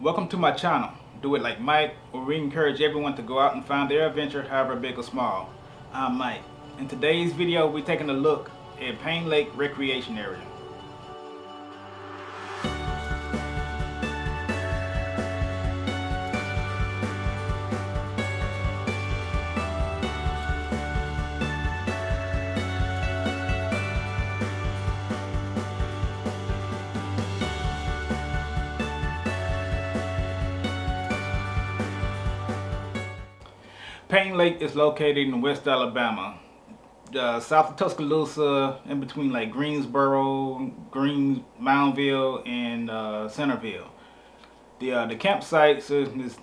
Welcome to my channel, Do It Like Mike, where we encourage everyone to go out and find their adventure, however big or small. I'm Mike. In today's video, we're taking a look at Payne Lake Recreation Area. Payne Lake is located in West Alabama, south of Tuscaloosa, in between like Greensboro, Moundville, and Centerville. The campsites is in this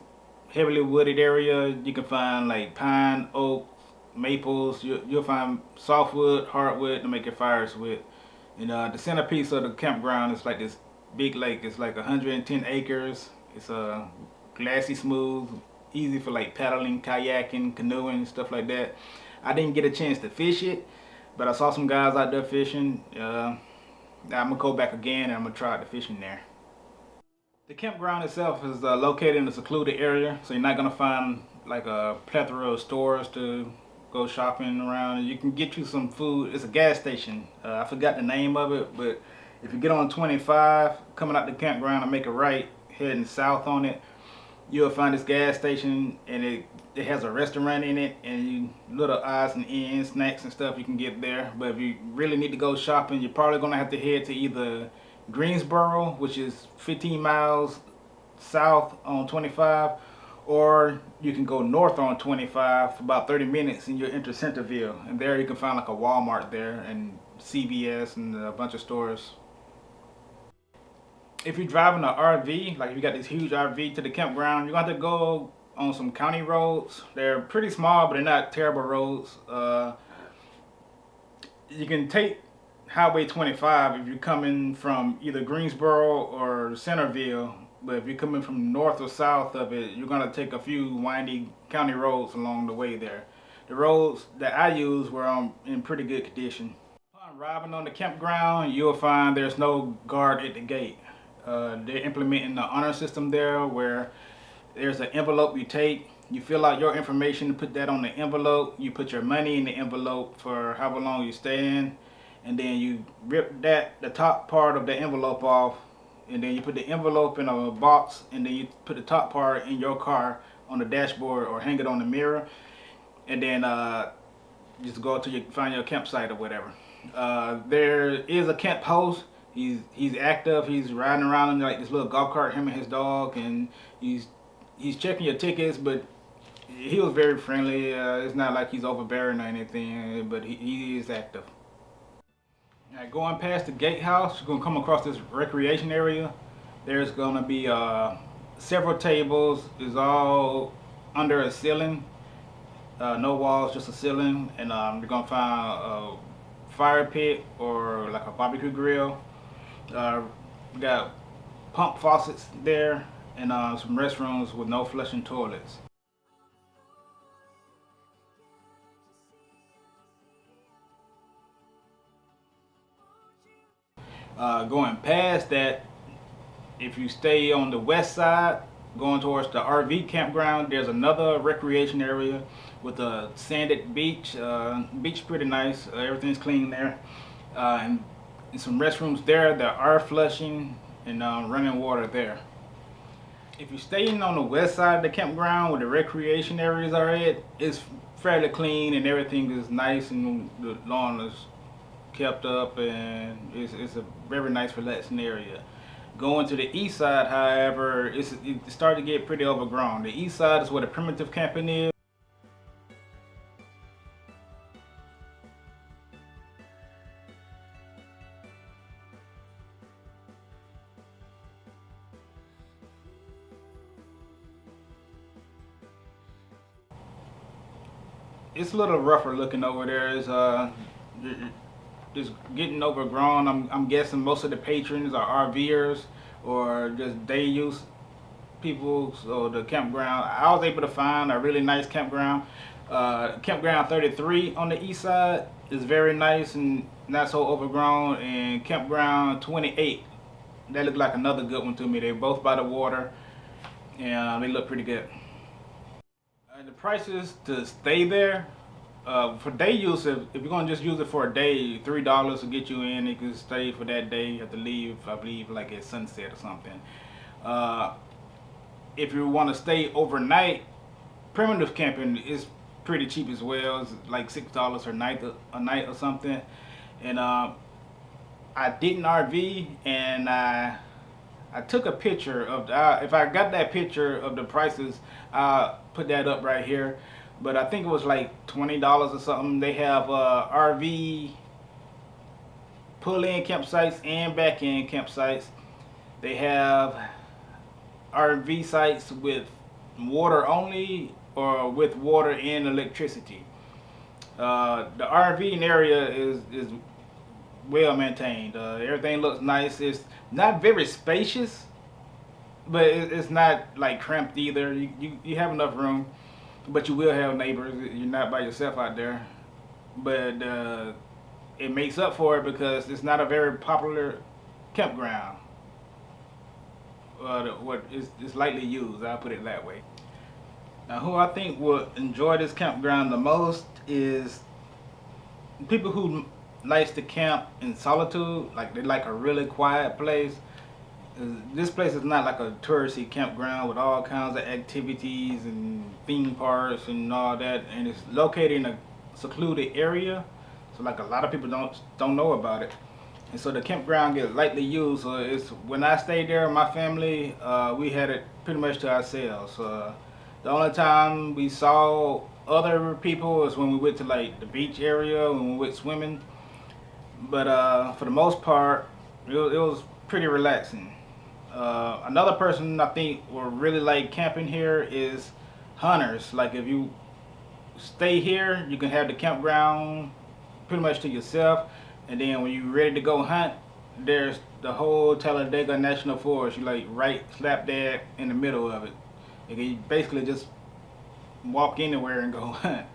heavily wooded area. You can find like pine, oak, maples. You'll find softwood, hardwood to make your fires with. And the centerpiece of the campground is like this big lake. It's like 110 acres. It's glassy smooth, easy for like paddling, kayaking, canoeing, stuff like that. I didn't get a chance to fish it, but I saw some guys out there fishing. I'm gonna go back again and I'm gonna try out the fishing there. The campground itself is located in a secluded area, so you're not gonna find like a plethora of stores to go shopping around. You can get you some food. It's a gas station. I forgot the name of it, but if you get on 25 coming out the campground and make a right heading south on it, you'll find this gas station, and it has a restaurant in it, and you little odds and ends, snacks and stuff you can get there. But if you really need to go shopping, you're probably gonna have to head to either Greensboro, which is 15 miles south on 25, or you can go north on 25 for about 30 minutes and you'll enter Centerville, and there you can find like a Walmart there and CVS and a bunch of stores. If you're driving an RV, like if you got this huge RV to the campground, you're gonna have to go on some county roads. They're pretty small, but they're not terrible roads. You can take Highway 25 if you're coming from either Greensboro or Centerville, but if you're coming from north or south of it, you're gonna take a few windy county roads along the way there. The roads that I use were in pretty good condition. Upon arriving on the campground, you'll find there's no guard at the gate. They're implementing the honor system there, where there's an envelope you take, you fill out your information, put that on the envelope, you put your money in the envelope for however long you stay in, and then you rip the top part of the envelope off, and then you put the envelope in a box, and then you put the top part in your car on the dashboard or hang it on the mirror, and then just go to find your campsite or whatever. There is a camp host. He's active. He's riding around in like this little golf cart, him and his dog, and he's checking your tickets. But he was very friendly. It's not like he's overbearing or anything, but he is active. Now, going past the gatehouse, you're gonna come across this recreation area. There's gonna be several tables. It's all under a ceiling, no walls, just a ceiling, and you're gonna find a fire pit or like a barbecue grill. We got pump faucets there, and some restrooms with no flushing toilets. Going past that, if you stay on the west side, going towards the RV campground, there's another recreation area with a sanded beach. Beach pretty nice. Everything's clean there, and some restrooms there that are flushing, and running water there. If you're staying on the west side of the campground where the recreation areas are at, it's fairly clean and everything is nice, and the lawn is kept up, and it's a very nice relaxing area. Going to the east side, however, it's starting to get pretty overgrown. The east side is where the primitive camping is. It's a little rougher looking over there. It's just getting overgrown. I'm guessing most of the patrons are RVers or just day use people. So the campground, I was able to find a really nice campground. Campground 33 on the east side is very nice and not so overgrown, and Campground 28, that looked like another good one to me. They're both by the water, and they look pretty good. The prices to stay there for day use, if you're gonna just use it for a day, $3 will get you in. You can stay for that day. You have to leave, I believe, like at sunset or something. Uh, if you want to stay overnight, primitive camping is pretty cheap as well. It's like $6 a night or something. And I didn't RV, and I took a picture of if I got that picture of the prices, I'll put that up right here. But I think it was like $20 or something. They have RV pull-in campsites and back-in campsites. They have RV sites with water only or with water and electricity. The RV area is well maintained. Everything looks nice. It's not very spacious, but it's not like cramped either. You have enough room, but you will have neighbors. You're not by yourself out there. But it makes up for it because it's not a very popular campground. What is lightly used. I'll put it that way. Now, who I think will enjoy this campground the most is people who likes to camp in solitude, like they like a really quiet place. This place is not like a touristy campground with all kinds of activities and theme parks and all that, and it's located in a secluded area, so like a lot of people don't know about it, and so the campground gets lightly used. So it's when I stayed there, my family, we had it pretty much to ourselves. The only time we saw other people is when we went to like the beach area when we went swimming. But for the most part, it was pretty relaxing. Another person I think will really like camping here is hunters. Like if you stay here, you can have the campground pretty much to yourself, and then when you're ready to go hunt, there's the whole Talladega National Forest. You like right slap dab in the middle of it. You can basically just walk anywhere and go hunt.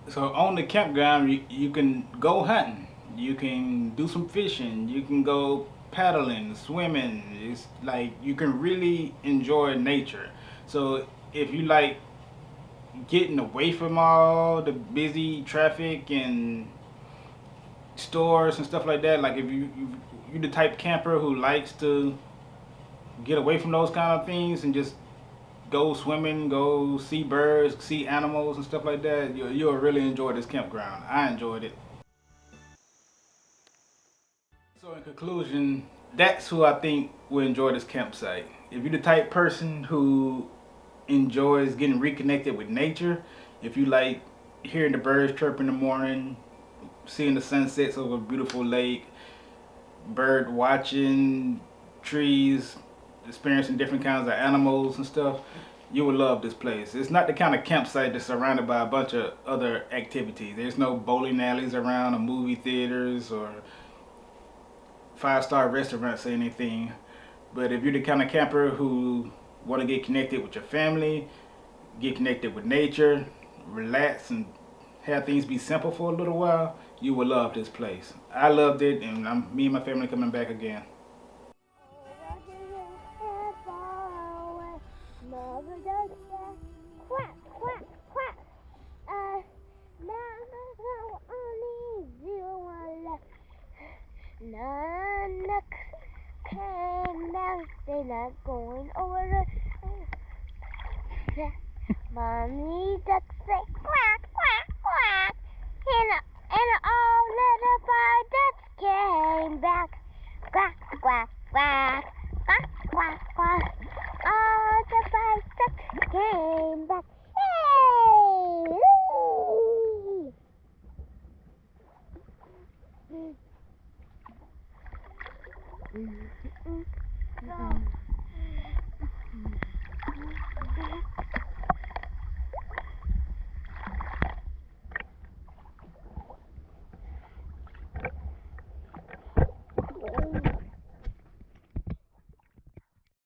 So on the campground, you can go hunting, you can do some fishing, you can go paddling, swimming. It's like you can really enjoy nature. So if you like getting away from all the busy traffic and stores and stuff like that, like if you the type camper who likes to get away from those kind of things and just go swimming, go see birds, see animals and stuff like that, you'll really enjoy this campground. I enjoyed it. So in conclusion, that's who I think will enjoy this campsite. If you're the type person who enjoys getting reconnected with nature, if you like hearing the birds chirp in the morning, seeing the sunsets over a beautiful lake, bird watching, trees, experiencing different kinds of animals and stuff, you will love this place. It's not the kind of campsite that's surrounded by a bunch of other activities. There's no bowling alleys around or movie theaters or five-star restaurants or anything. But if you're the kind of camper who want to get connected with your family, get connected with nature, relax and have things be simple for a little while, you will love this place. I loved it, and me and my family coming back again. None came down, they're not going over the mommy duck say quack, quack, quack, and